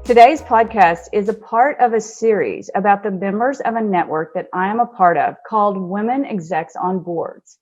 Today's podcast is a part of a series about the members of a network that I am a part of called Women Execs on Boards.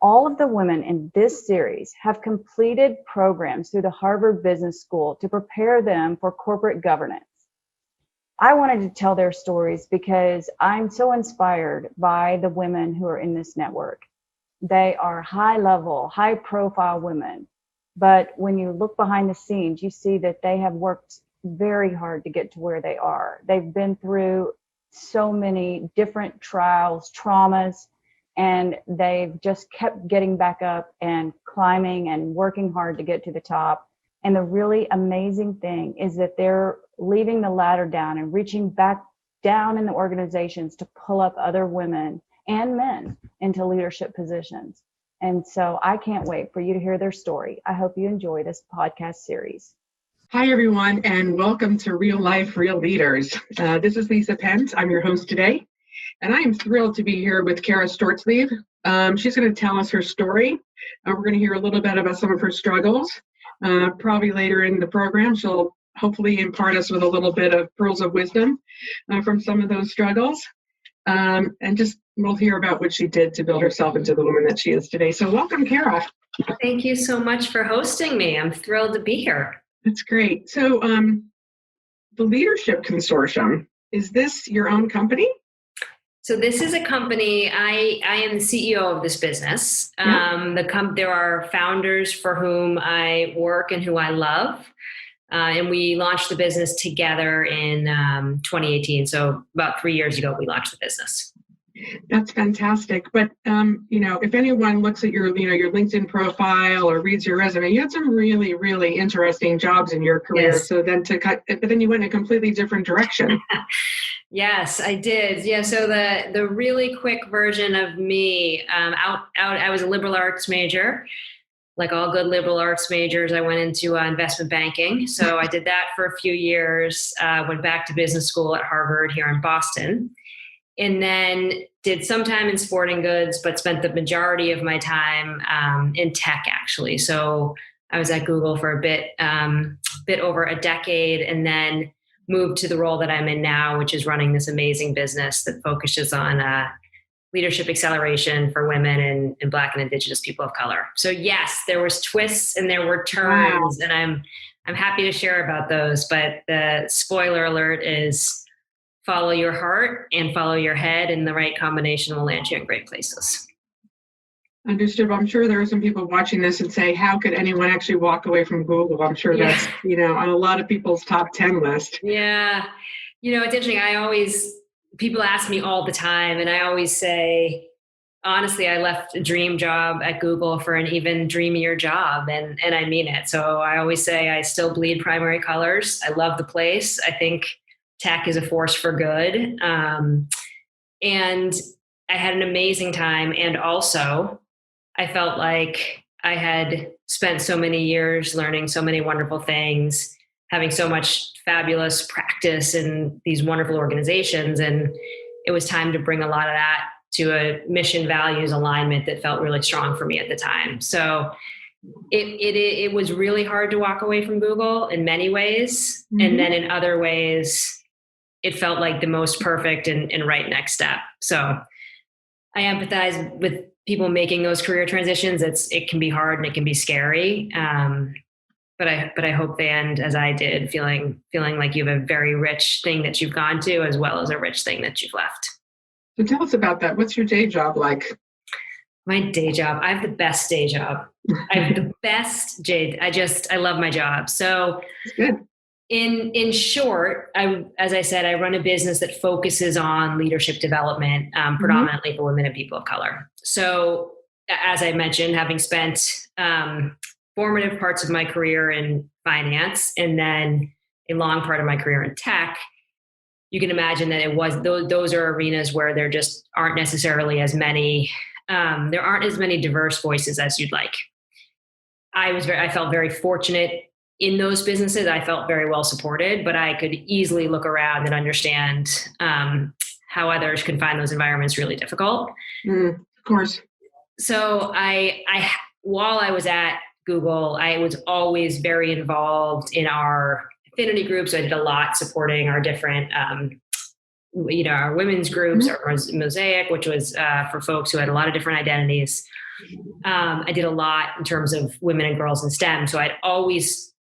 All of the women in this series have completed programs through the Harvard Business School to prepare them for corporate governance. I wanted to tell their stories because I'm so inspired by the women who are in this network. They are high-level, high-profile women, but when you look behind the scenes, you see that they have worked very hard to get to where they are. They've been through so many different trials, traumas, and they've just kept getting back up and climbing and working hard to get to the top. And the really amazing thing is that they're leaving the ladder down and reaching back down in the organizations to pull up other women and men into leadership positions. And so I can't wait for you to hear their story. I hope you enjoy this podcast series. Hi, everyone, and welcome to Real Life, Real Leaders. This is Lisa Pence. I'm your host today, and I am thrilled to be here with Cara Shortsleeve. She's going to tell us her story. We're going to hear a little bit about some of her struggles. Probably later in the program, she'll hopefully impart us with a little bit of pearls of wisdom from some of those struggles. And just we'll hear about what she did to build herself into the woman that she is today. So welcome, Cara. Thank you so much for hosting me. I'm thrilled to be here. That's great. So the Leadership Consortium, is this your own company? So this is a company, I am the CEO of this business. Yeah. There are founders for whom I work and who I love. And we launched the business together in 2018. So about 3 years ago, we launched the business. That's fantastic. But, if anyone looks at your LinkedIn profile or reads your resume, you had some really, really interesting jobs in your career. Yes. So then but then you went in a completely different direction. Yes, I did. Yeah. So the really quick version of me, I was a liberal arts major. Like all good liberal arts majors, I went into investment banking. So I did that for a few years, went back to business school at Harvard here in Boston, and then did some time in sporting goods, but spent the majority of my time in tech, actually. So I was at Google for a bit over a decade, and then moved to the role that I'm in now, which is running this amazing business that focuses on leadership acceleration for women and Black and Indigenous people of color. So yes, there was twists and there were turns, wow. And I'm happy to share about those. But the spoiler alert is follow your heart and follow your head, and the right combination will land you in great places. Understood. I'm sure there are some people watching this and say, how could anyone actually walk away from Google? I'm sure that's, on a lot of people's top 10 list. Yeah. It's interesting. People ask me all the time, and I always say, honestly, I left a dream job at Google for an even dreamier job. And I mean it. So I always say I still bleed primary colors. I love the place. I think tech is a force for good. And I had an amazing time. And also I felt like I had spent so many years learning so many wonderful things, having so much fabulous practice in these wonderful organizations. And it was time to bring a lot of that to a mission values alignment that felt really strong for me at the time. So it was really hard to walk away from Google in many ways. Mm-hmm. And then in other ways, it felt like the most perfect and right next step. So I empathize with people making those career transitions. It can be hard and it can be scary. But I hope they end as I did, feeling like you have a very rich thing that you've gone to, as well as a rich thing that you've left. So tell us about that. What's your day job like? My day job. I have the best day job. I love my job. So that's good. In short, as I said, I run a business that focuses on leadership development, predominantly for women and people of color. So as I mentioned, having spent formative parts of my career in finance and then a long part of my career in tech, you can imagine that those are arenas where there just aren't necessarily as many, there aren't as many diverse voices as you'd like. I felt very fortunate in those businesses. I felt very well supported, but I could easily look around and understand how others can find those environments really difficult. Of course. So while I was at Google, I was always very involved in our affinity groups. So I did a lot supporting our different, our women's groups, our Mosaic, which was for folks who had a lot of different identities. I did a lot in terms of women and girls in STEM. So I'd always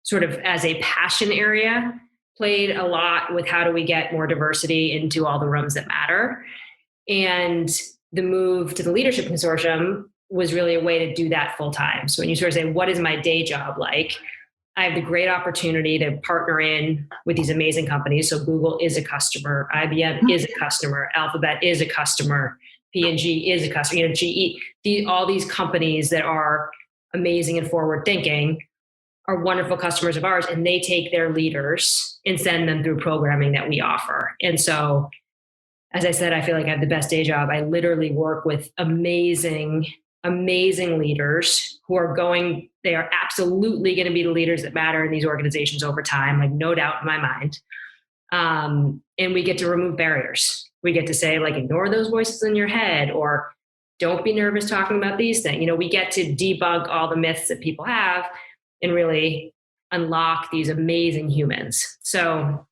sort of as a passion area, played a lot with how do we get more diversity into all the rooms that matter. And the move to the Leadership Consortium was really a way to do that full time. So when you sort of say, what is my day job like? I have the great opportunity to partner in with these amazing companies. So Google is a customer, IBM is a customer, Alphabet is a customer, P&G is a customer, GE, all these companies that are amazing and forward thinking are wonderful customers of ours, and they take their leaders and send them through programming that we offer. And so, as I said, I feel like I have the best day job. I literally work with amazing leaders who are they are absolutely going to be the leaders that matter in these organizations over time, like no doubt in my mind. And we get to remove barriers. We get to say, like, ignore those voices in your head, or don't be nervous talking about these things. We get to debunk all the myths that people have and really unlock these amazing humans. So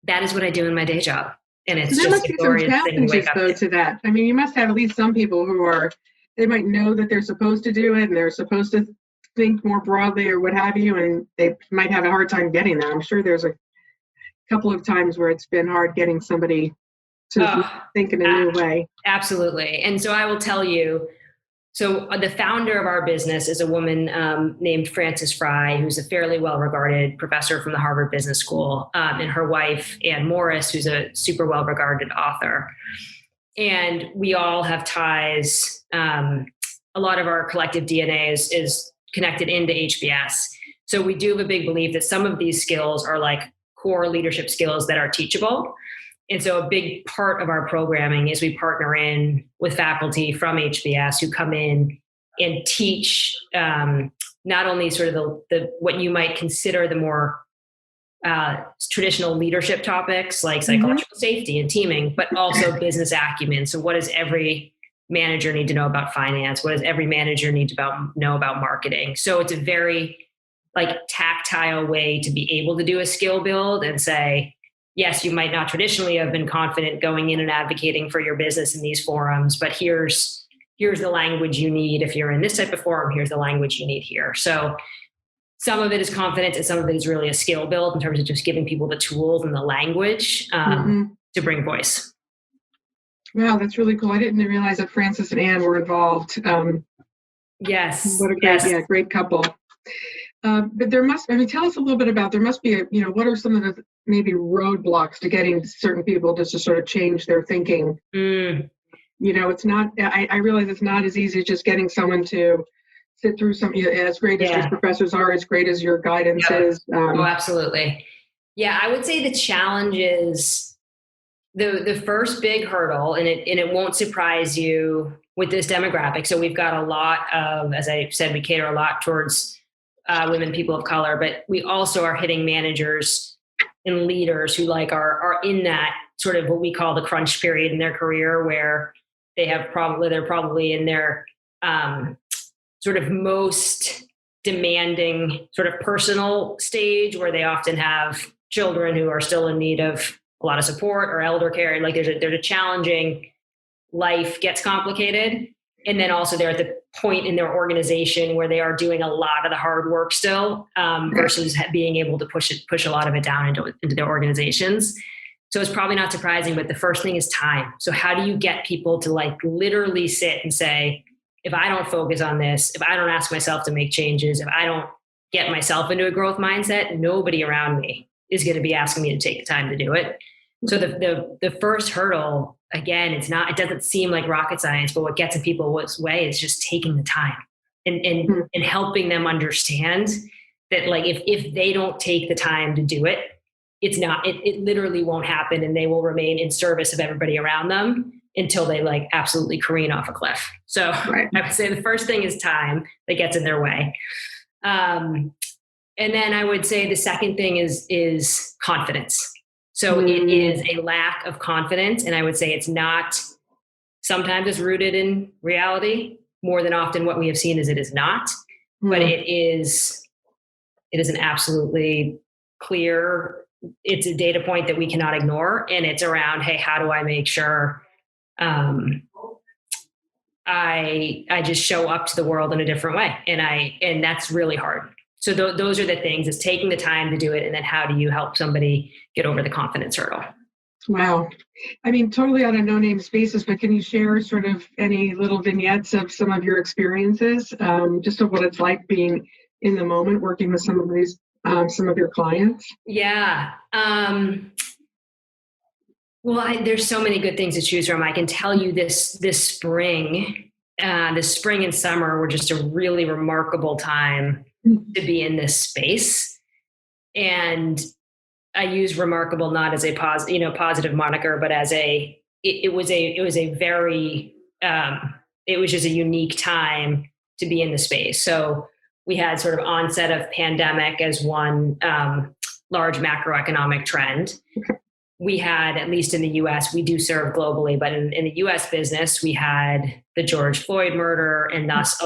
that is what I do in my day job. And it's there just must be some challenges though to that. I mean, you must have at least some people who they might know that they're supposed to do it and they're supposed to think more broadly or what have you, and they might have a hard time getting there. I'm sure there's a couple of times where it's been hard getting somebody to think in a new way. Absolutely. And so I will tell you, so the founder of our business is a woman named Frances Fry, who's a fairly well-regarded professor from the Harvard Business School, and her wife, Ann Morris, who's a super well-regarded author. And we all have ties. A lot of our collective DNA is connected into HBS. So we do have a big belief that some of these skills are like core leadership skills that are teachable. And so a big part of our programming is we partner in with faculty from HBS who come in and teach not only sort of the what you might consider the more traditional leadership topics like psychological safety and teaming, but also business acumen. So what does every manager need to know about finance? What does every manager need to know about marketing? So it's a very tactile way to be able to do a skill build and say, yes, you might not traditionally have been confident going in and advocating for your business in these forums, but here's the language you need. If you're in this type of forum, here's the language you need here. So some of it is confidence and some of it is really a skill build in terms of just giving people the tools and the language to bring voice. Wow, that's really cool. I didn't realize that Frances and Ann were involved. Yes. What a great couple. But tell us a little bit about, there must be, what are some of the maybe roadblocks to getting certain people just to sort of change their thinking? It's not, I realize it's not as easy as just getting someone to sit through as great as your professors are, as great as your guidance is. Absolutely. Yeah, I would say the challenge is the first big hurdle, and it won't surprise you with this demographic. So we've got a lot of, as I said, we cater a lot towards women, people of color, but we also are hitting managers and leaders who are in that sort of what we call the crunch period in their career, where they're probably in their sort of most demanding sort of personal stage, where they often have children who are still in need of a lot of support or elder care. Like there's a challenging life gets complicated. And then also they're at the point in their organization where they are doing a lot of the hard work still, versus being able to push a lot of it down into their organizations. So it's probably not surprising, but the first thing is time. So how do you get people to literally sit and say, if I don't focus on this, if I don't ask myself to make changes, if I don't get myself into a growth mindset, nobody around me is going to be asking me to take the time to do it. So the first hurdle, again, it doesn't seem like rocket science, but what gets in people's way is just taking the time and helping them understand that if they don't take the time to do it, it literally won't happen, and they will remain in service of everybody around them until they absolutely careen off a cliff. So I would say the first thing is time that gets in their way. And then I would say the second thing is confidence. So it is a lack of confidence. And I would say it's not sometimes it's rooted in reality. More than often what we have seen is it is not, but it is an absolutely clear, it's a data point that we cannot ignore. And it's around, hey, how do I make sure I just show up to the world in a different way? And that's really hard. So those are the things, is taking the time to do it. And then how do you help somebody get over the confidence hurdle? Wow. I mean, totally on a no-name basis, but can you share sort of any little vignettes of some of your experiences, just of what it's like being in the moment, working with some of these, some of your clients? Yeah. Well, there's so many good things to choose from. I can tell you this spring and summer were just a really remarkable time to be in this space. And I use remarkable not as a positive moniker, but as it was just a unique time to be in the space. So we had sort of onset of pandemic as one large macroeconomic trend. We had, at least in the US, we do serve globally, but in the US business, we had the George Floyd murder, and thus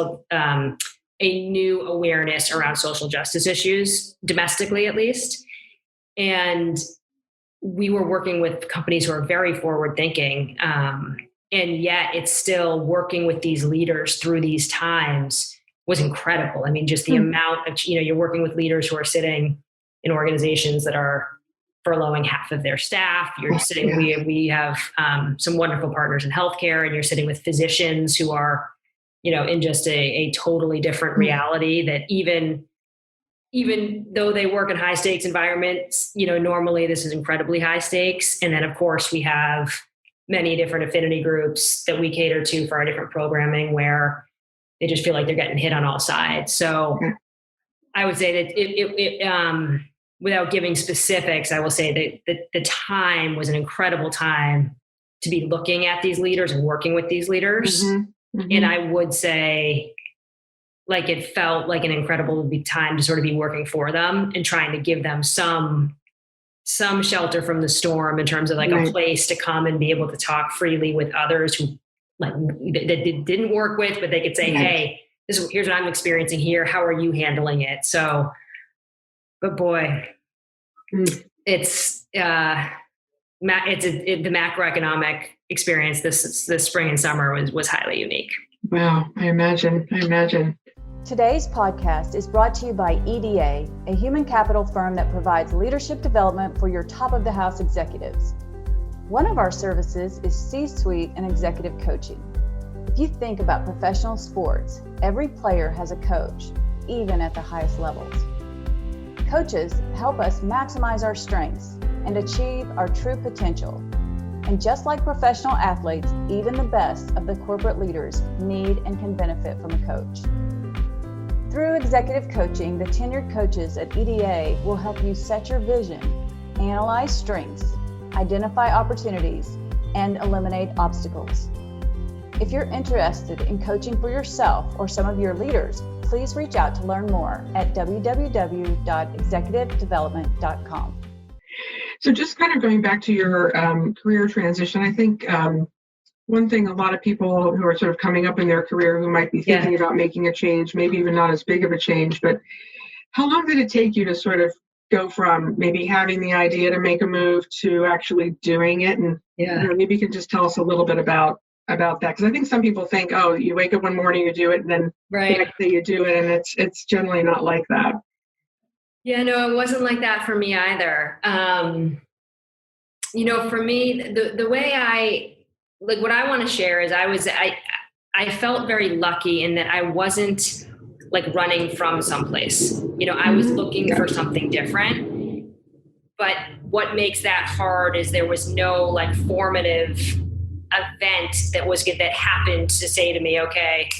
a new awareness around social justice issues, domestically at least. And we were working with companies who are very forward thinking. And yet it's still working with these leaders through these times was incredible. I mean, just the amount of, you're working with leaders who are sitting in organizations that are furloughing half of their staff. You're sitting, we have some wonderful partners in healthcare, and you're sitting with physicians who are, in just a totally different reality, that even though they work in high stakes environments, normally this is incredibly high stakes. And then of course we have many different affinity groups that we cater to for our different programming, where they just feel like they're getting hit on all sides. So I would say that without giving specifics, I will say that the time was an incredible time to be looking at these leaders and working with these leaders. And I would say, like, it felt like an incredible time to sort of be working for them and trying to give them some shelter from the storm, in terms of like a place to come and be able to talk freely with others who that didn't work with, but they could say, hey, here's what I'm experiencing here. How are you handling it? So, but boy, it's the macroeconomic experience this spring and summer was highly unique. Wow, I imagine. Today's podcast is brought to you by EDA, a human capital firm that provides leadership development for your top of the house executives. One of our services is C-suite and executive coaching. If you think about professional sports, every player has a coach, even at the highest levels. Coaches help us maximize our strengths and achieve our true potential. And just like professional athletes, even the best of the corporate leaders need and can benefit from a coach. Through executive coaching, the tenured coaches at EDA will help you set your vision, analyze strengths, identify opportunities, and eliminate obstacles. If you're interested in coaching for yourself or some of your leaders, please reach out to learn more at www.executivedevelopment.com. So just kind of going back to your career transition, I think one thing a lot of people who are sort of coming up in their career who might be thinking about making a change, maybe even not as big of a change, but how long did it take you to sort of go from maybe having the idea to make a move to actually doing it? And maybe you can just tell us a little bit about that, because I think some people think, oh, you wake up one morning, you do it, and then the next day you do it, and it's generally not like that. Yeah, no, it wasn't like that for me either. For me, the way what I want to share is I felt very lucky in that I wasn't like running from someplace. I was looking for something different. But what makes that hard is there was no like formative event that happened to say to me, okay,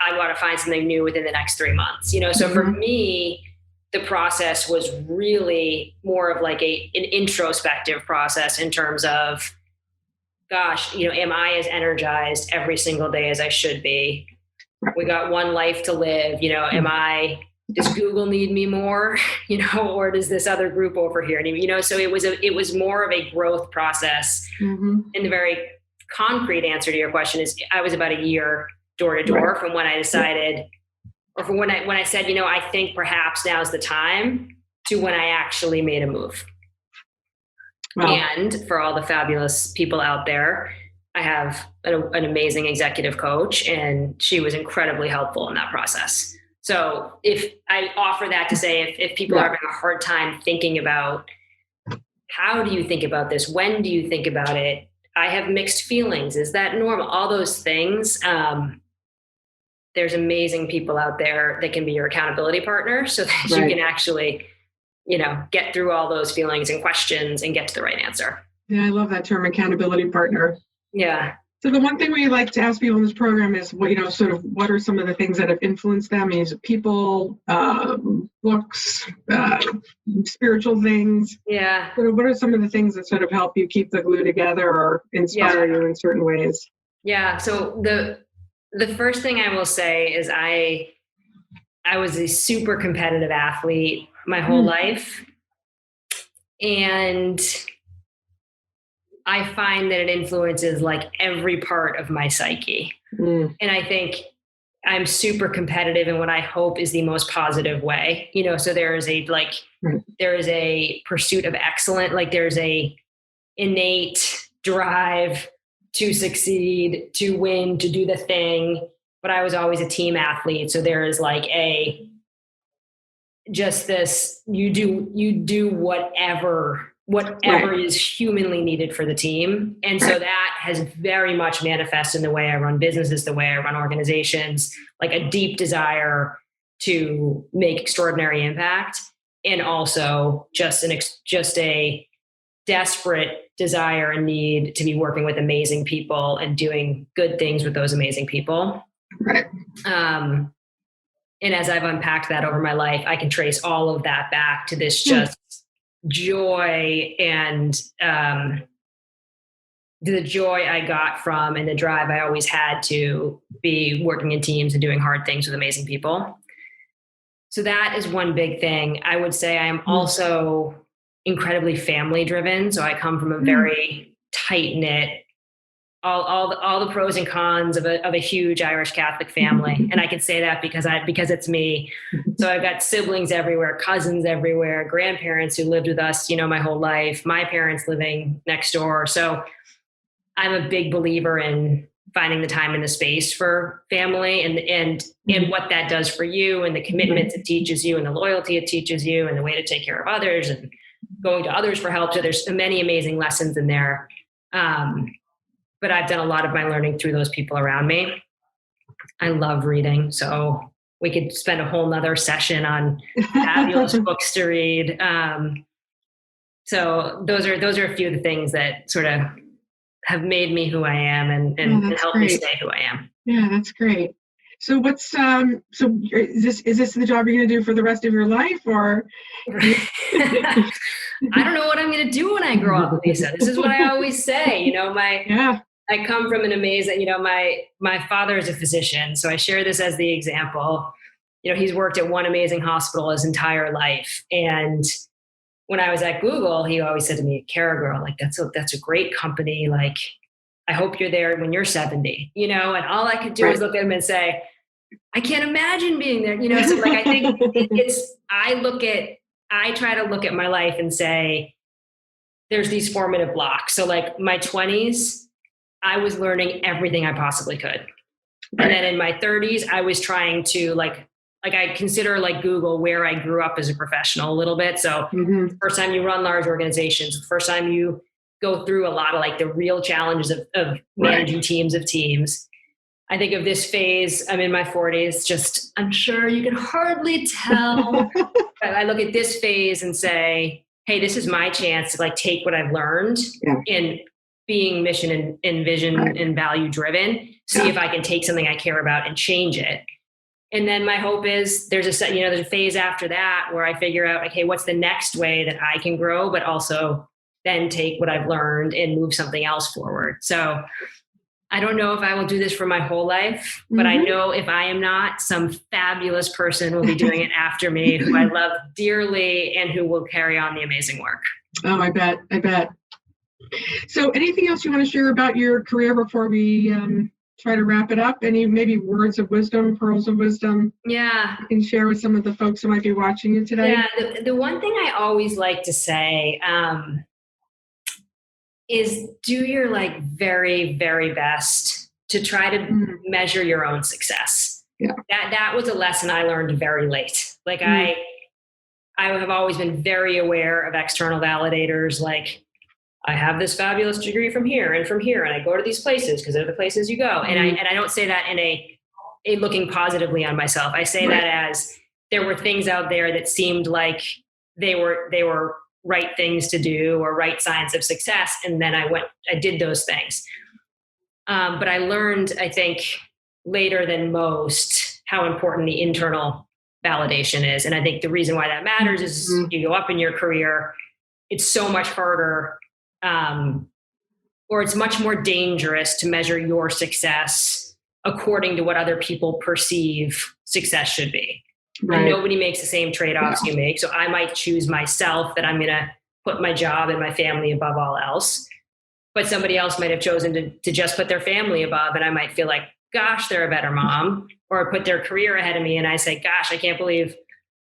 I want to find something new within the next 3 months. So for me, the process was really more of like an introspective process in terms of, gosh, am I as energized every single day as I should be? We got one life to live. Does Google need me more, or does this other group over here? So it was more of a growth process in the very concrete answer to your question is I was about a year door to door from when I decided, or from when I said, I think perhaps now's the time, to when I actually made a move. Wow. And for all the fabulous people out there, I have an amazing executive coach, and she was incredibly helpful in that process. So if I offer that to say, if people are having a hard time thinking about, how do you think about this? When do you think about it? I have mixed feelings. Is that normal? All those things. There's amazing people out there that can be your accountability partner, so that you can actually, get through all those feelings and questions and get to the right answer. Yeah, I love that term, accountability partner. Yeah. So the one thing we like to ask people in this program is, what are some of the things that have influenced them? Is it people, books, spiritual things? Yeah. What are some of the things that sort of help you keep the glue together or inspire you in certain ways? Yeah. So the first thing I will say is I was a super competitive athlete my whole life. And I find that it influences like every part of my psyche. And I think I'm super competitive in what I hope is the most positive way, so there is a pursuit of excellence, like there's a innate drive to succeed, to win, to do the thing. But I was always a team athlete. So there is like you do whatever is humanly needed for the team. And so that has very much manifested in the way I run businesses, the way I run organizations, like a deep desire to make extraordinary impact. And also just a desperate desire and need to be working with amazing people and doing good things with those amazing people. Right. And as I've unpacked that over my life, I can trace all of that back to this just joy and the joy I got from, and the drive I always had to be working in teams and doing hard things with amazing people. So that is one big thing. I would say I am also incredibly family driven. So I come from a very tight knit, all the pros and cons of a huge Irish Catholic family. And I can say that because it's me. So I've got siblings everywhere, cousins everywhere, grandparents who lived with us, my whole life, my parents living next door. So I'm a big believer in finding the time and the space for family and what that does for you, and the commitments it teaches you, and the loyalty it teaches you, and the way to take care of others and going to others for help. So there's many amazing lessons in there. But I've done a lot of my learning through those people around me. I love reading. So we could spend a whole nother session on fabulous books to read. So those are a few of the things that sort of have made me who I am and helped me stay who I am. Yeah, that's great. So what's so is this the job you're going to do for the rest of your life, or? I don't know what I'm going to do when I grow up, Lisa. This is what I always say. I come from an amazing, my father is a physician. So I share this as the example. He's worked at one amazing hospital his entire life. And when I was at Google, he always said to me, Cara girl, like that's a great company. Like, I hope you're there when you're 70, and all I could do was look at him and say, I can't imagine being there, So like, I think I try to look at my life and say, there's these formative blocks. So like my 20s, I was learning everything I possibly could. And then in my 30s, I was trying to like I consider like Google where I grew up as a professional a little bit. So first time you run large organizations, the first time you go through a lot of like the real challenges of managing teams of teams. I think of this phase, I'm in my 40s, I'm sure you can hardly tell. But I look at this phase and say, hey, this is my chance to like take what I've learned in being mission and vision and value driven, see if I can take something I care about and change it. And then my hope is there's a phase after that where I figure out, okay, what's the next way that I can grow, but also then take what I've learned and move something else forward. So I don't know if I will do this for my whole life, but I know if I am not, some fabulous person will be doing it after me, who I love dearly and who will carry on the amazing work. Oh, I bet. So anything else you want to share about your career before we try to wrap it up? Any maybe words of wisdom, pearls of wisdom Yeah. you can share with some of the folks who might be watching you today? Yeah. The one thing I always like to say is do your like very, very best to try to measure your own success. Yeah. That was a lesson I learned very late. Like I have always been very aware of external validators. Like I have this fabulous degree from here, and I go to these places because they're the places you go. And I don't say that in a looking positively on myself. I say that as there were things out there that seemed like they were right things to do or right signs of success. And then I did those things. But I learned, I think, later than most how important the internal validation is. And I think the reason why that matters is you go up in your career, it's so much harder, or it's much more dangerous to measure your success according to what other people perceive success should be. Right. And nobody makes the same trade-offs you make. So I might choose myself that I'm going to put my job and my family above all else. But somebody else might have chosen to just put their family above. And I might feel like, gosh, they're a better mom, or put their career ahead of me. And I say, gosh, I can't believe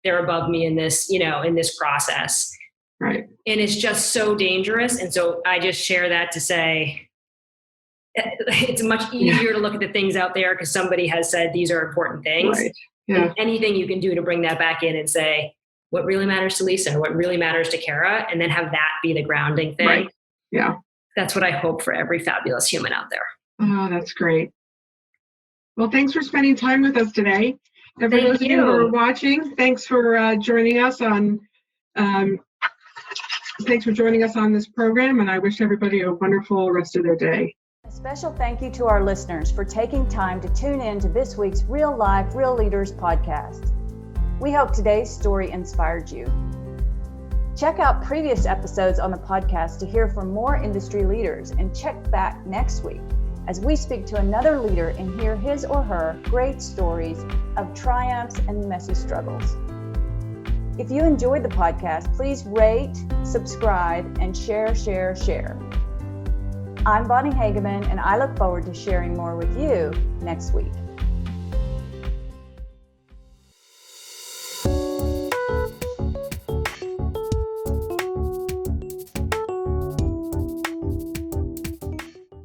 they're above me in this, in this process. Right. And it's just so dangerous. And so I just share that to say, it's much easier to look at the things out there because somebody has said these are important things. Right. Yeah. And anything you can do to bring that back in and say, what really matters to Lisa, what really matters to Cara, and then have that be the grounding thing. Right. Yeah. That's what I hope for every fabulous human out there. Oh, that's great. Well, thanks for spending time with us today. And for those of you who are watching, thanks for joining us on this program, and I wish everybody a wonderful rest of their day. A special thank you to our listeners for taking time to tune in to this week's Real Life, Real Leaders podcast. We hope today's story inspired you. Check out previous episodes on the podcast to hear from more industry leaders, and check back next week as we speak to another leader and hear his or her great stories of triumphs and messy struggles. If you enjoyed the podcast, please rate, subscribe, and share. I'm Bonnie Hageman, and I look forward to sharing more with you next week.